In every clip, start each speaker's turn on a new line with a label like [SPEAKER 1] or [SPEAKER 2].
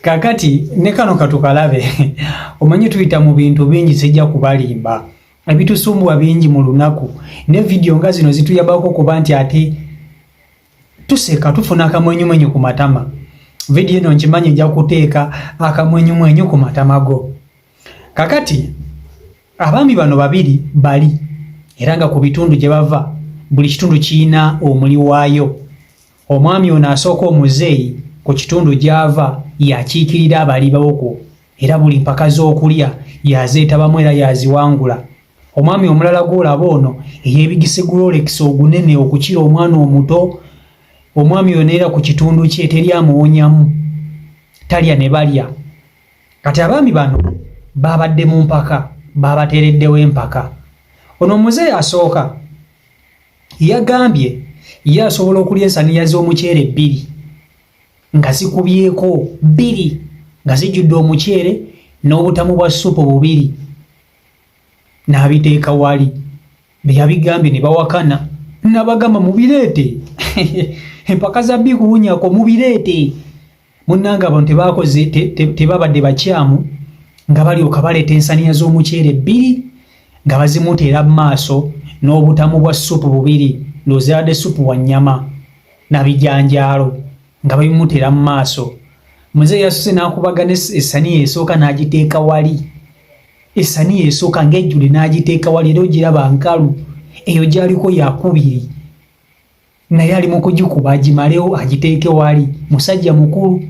[SPEAKER 1] Kakati ne kano katukalabe omanyi tuyita mu bintu bingi sijja kubalimba ebitusumbuwa bingi mu lunaku ne video nga zino zituyabako kuba nti ate tuseka tufuna akamwenyumwenyu ku matama. Video eno nkimanyi nja kuteeka akamwenyumwenyu ku matama go. Kakati abaami bano babiri bali era nga ku bitundu gye bava buli kitundu kiina omuli waayo. Omwami ono asooka omuzeeyi ku kitundu gy'ava yakiikirira abali bawoko era buli mpaka z'okulya yazeetabamu era yaziwangula. Omwami omulala gw'olaba ono eyeebigise Rolex ogunene okukira omwana omuto. Omwami ono era ku kitundu kye teri amuwonyamu, talya ne balya. Kati abaami bano babadde mu mpaka, babateereddewo empaka. Ono omuzeeyi asooka yagambye ye asobola okulya ensaniya z'omuceere 2 nga zikubyeko 2 nga zijjudde omuceere n'obutamu bwa supu 2 n'abiteeka wali. Be yabigambye ne bawakana n'abagamba mubireete empaka za bikuwunyako mubireete. Munnanga abantu tebakoze tebabadde bakyamu nga balyoka baleeta ensaniya z'omuceere 2 nga bazimuteera mu maaso n'obutamu bwa supu 2 ndozadde supu wa nnyama na bijanjaalo nga babimuteera mu maaso. Muzeeyi yasuse n'akubagana essaniya esooka n'agiteeka wali. Essaniya esooka ng'ejjule n'agiteeka wali era ogiraba nkalu. Eyo gy'aliko yakubiri naye ali mu kugikuba agimalewo agiteeke wali. Musajja mukulu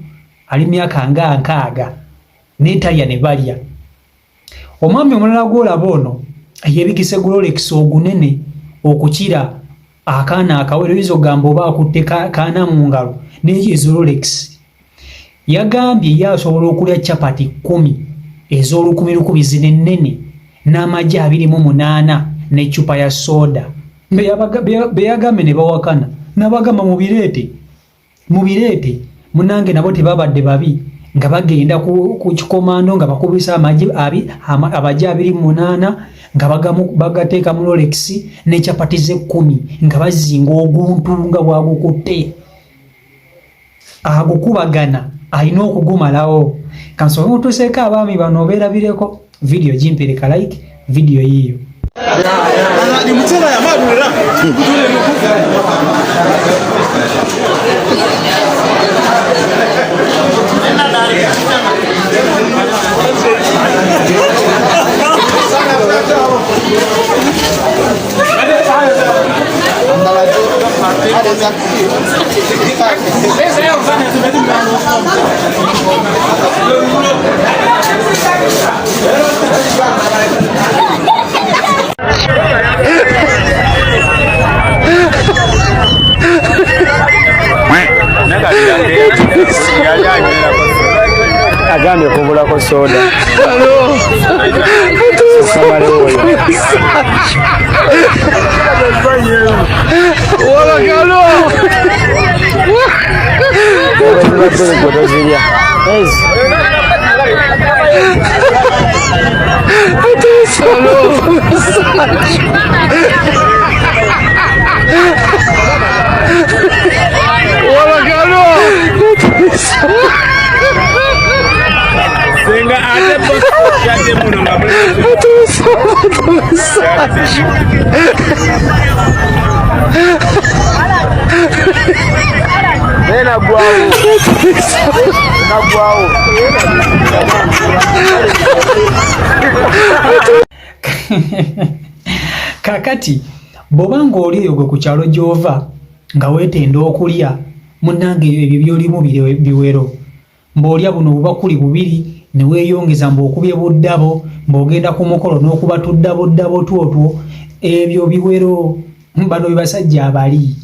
[SPEAKER 1] ali myaka nga 60 n'etalya ne balya. Omwami omulala gw'olaba ono yeebigise Rolex ogunene okukira akaana akawere izo gamba oba akutte kaana mu ngalo n'ezo Rolex. Yagambye yasobola okulya chapati 10 ez'olukumi zino ennene n'amagi 28 n'eccupa ya soda. Be yagambye ne bawakana n'abagamba mubireete. Munange nabo tebabadde babi nga bagenda ku kikomando nga bakubisa amagi 28 nga bagateeka mu Rolex ne chapati ze 10 nga bazinga oguntu nga bwagukutte. Agukubagana alina okugumalawo. Kansooke mutuseeko abaami bano obeerabireko video gimpirika like video yiyo.
[SPEAKER 2] Agambye kubulako soda.
[SPEAKER 3] Senga ate boss yate muno ngamule.
[SPEAKER 2] Nena gwao.
[SPEAKER 1] Kakati bobanga oli eyo gwe ku kyalo gy'ova nga weetenda okulya munnange ebyo byolimu biwero. Mb'olya buno bubakuli 2 ne weeyongeza mb'okubye buddabo mb'ogenda ku mukolo n'okuba tuddabo twotwo ebyo biwero. Bano basajja abali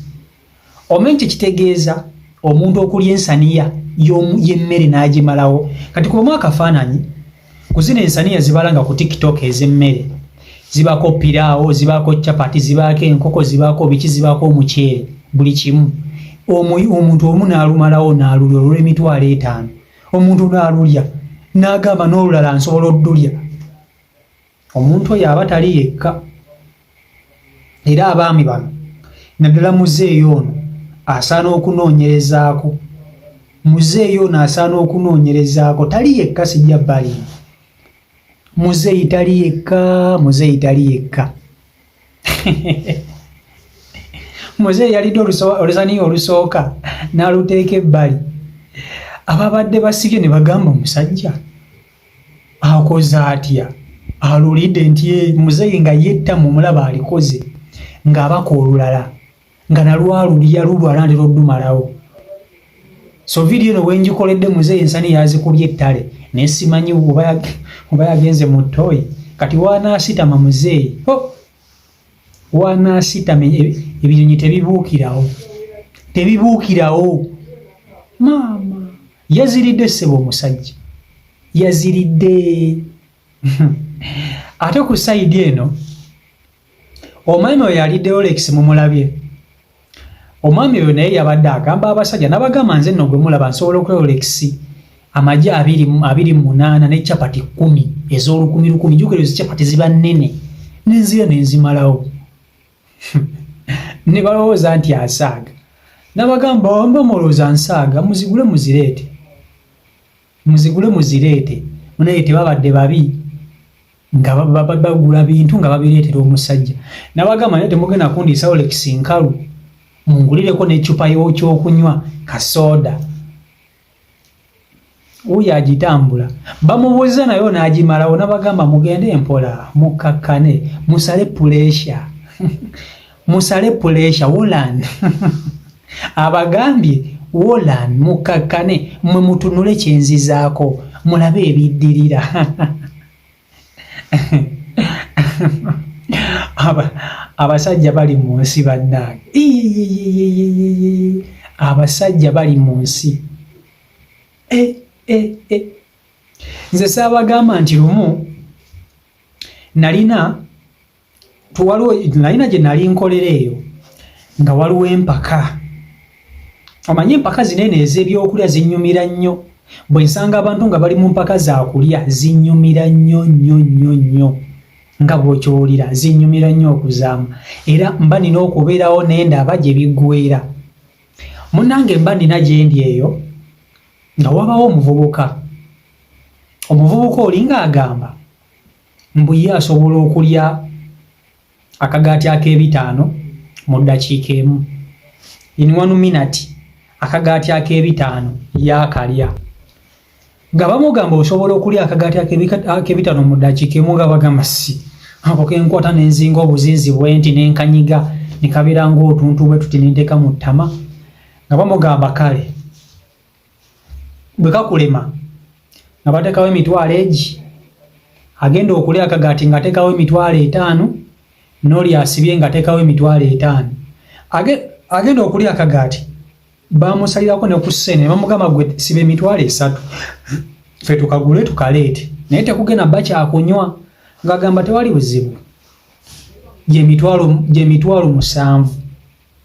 [SPEAKER 1] omenye kitegeeza omuntu okulya ensaniya y'emmere n'agimalawo. Kati kubamu akafaananyi ku zino ensaniya zibalanga ku TikTok ez'emmere zibaako piraawo, zibaako chapati, zibaako enkoko, zibaako biki, zibaako omuceere, buli kimu. Omuntu omu n'alumalawo n'alulya olw'emitwalo 5. Omuntu n'alulya n'agamba n'olulala nsobola oddulya. Omuntu oyo aba tali yekka. Era abaami bano naddala muzeeyi ono asaana okunoonyerezaako muzeeyi ono asaana okunoonyerezaako, tali yekka sijja bbali. Muzeeyi tali yekka. Muzeeyi yalidde olusaniya olusooka n'aluteeka ebbali. Ababadde basibye ne bagamba omusajja akoze atya, alulidde nti muzeeyi nga yetta mu mulaba alikoze ng'abaka olulala nga nalwalulya lulwala ndero ddumalawo. So video eno wenjikoledde muzeeyi ensani yazikubye ettale naye simanyi oba yagenze mu ttooyi kati wanaasitama muzeeyi wanaasitama ebinyonyi tebibuukirawo. Maama yaziridde ssebo omusajja yaziridde. Ate ku sayidi eno omwami oyo yalidde Rolex mumulabye. Omwami oyo naye yabadde agamba abasajja n'abagamba nze nno gwe mulaba nsobola okukola Rolex amagi 28 ne chapati 10 ez'olukumi. Jukira ezo chapati ziba nnene nenzira nenzimalawo. Ne balowooza nti asaaga. N'abagamba mba mulowooza nsaaga, muzigule muzireete. Munaye tebabadde babi nga bagula bintu nga babireetera omusajja. N'abagamba naye temugenda kundiisa Rolex nkalu, mungulireko n'eccupa y'okyokunywa kasoda. Oyo agitambula. Bamubuuza nayo n'agimalawo. N'abagamba mugende empola mukakkane musale puleesha Holland. Abagambye Holland mukakkane mwe mutunule kyenzizaako mulabe ebiddirira. Abasajja bali mu nsi bannange. Abasajja bali mu nsi. Nze saabagamba nti lumu nalina gye nali nkolera eyo nga waliwo empaka. Omanyi empaka zinene ez'ebyokulya zinyumira nnyo. Bwe nsanga abantu nga bali mu mpaka za kulya zinyumira nnyo nga bw'okyowulira zinyumira nnyo okuzaamu. Era mba nina okubeerawo n'endaba gye biggweera. Munnange mba nina gye ndi eyo nga wabawo omuvubuka olinga agamba mbu ye asobola okulya akagaati ak'ebitaano mu ddakiika emu. In 1 minute akagaati ak'ebitaano yakalya. Nga bamugamba osobola okulya akagaati ak'ebitaano mu ddakiika emu nga bagamba si. Ako kenkwata n'enzinga obuzinzi bwenti n'enkanyiga ne kabeera ng'otuntu bwe tuti n'enteeka mu ttama. Nga bamugamba kale bwe kakulema nga bateekawo emitwalo egi agenda okulya akagaati ng'ateekawo emitwalo 5 n'oli asibye ng'ateekawo emitwalo 5. Agenda okulya akagaati bamusalirako ne ku ssene ne bamugamba gwe siba emitwalo 3 ffe tukagule tukaleete naye tekugenda bba kyakunywa. Ng'agamba tewali buzibu gye emitwalo 7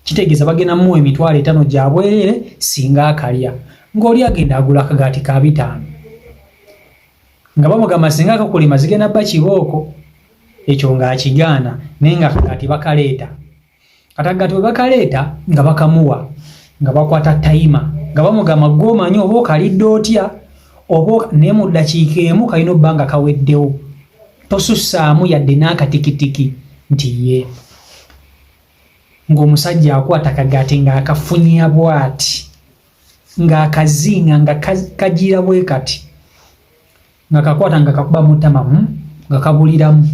[SPEAKER 1] kitegeeza bagenda muwa emitwalo 5 gya bwereere singa akalya. Ng'oli agenda agula akagaati ka 5 nga bamugamba singa akakulima zigenda bba kibooko. Ekyo ng'akigaana naye nga akagaati bakaleeta. Akagaati bwe bakaleeta nga bakamuwa nga bakwata tayima nga bamugamba gw'omanyi oba okalidde otya oba naye mu ddakiika emu kalina obba nga kaweddewo. Tosussaamu yadde n'akatikitiki nti ye. Ng'omusajja akwata akagaati ng'akafunya bw'ati ng'akazinga nga kagira bwe kati nga kakwata nga kakuba mu ttama nga kabuliramu.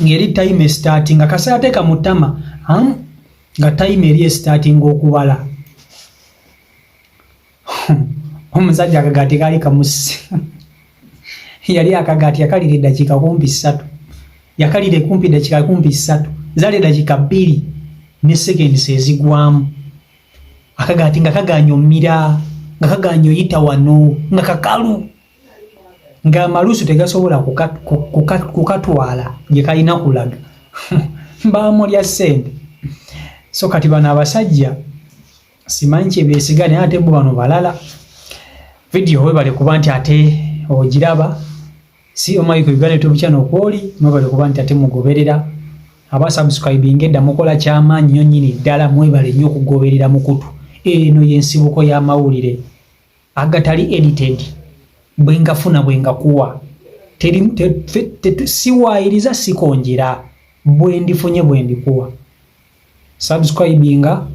[SPEAKER 1] Ng'eri time starting nga kasaateeka mu ttama nga time eri starting okubala. Omusajja akagaati kaali kamusse. Yali akagaati yakalira eddakiika kumpi 3. Yakalira kumpi eddakiika kumpi 3. Zaali eddakiika 2 ne seconds ezigwamu. Akagaati nga kaganyumira nga kaganya oyita wano nga kakalu. Nga amalusu tegasobola kukatwala gye kalina kulaga. Baamulya ssente. So kati bano abasajja simanyi kye beesigane ate bo bano balala. Video webale kuba nti ate ogiraba. Si omaiko Uganda YouTube channel kwoli mwebale kuba nti ate mugoberera. Abasubscribing edda mukola ky'amaanyi nnyo nnyini ddala mwebale nnyo okugoberera mukutu. Eno y'ensibuko y'amawulire. agatali edited bwengafuna bwengakuwa siwaayiriza sikonjera bwendifunye bwendikuwa subscribinga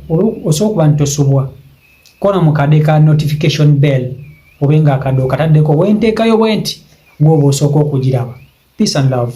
[SPEAKER 1] osobola okuba ntosubwa kola mukade ka notification bell obenga akado kataddeko bwenteekayo bwenti gwoba osooka okugiraba. Peace and love.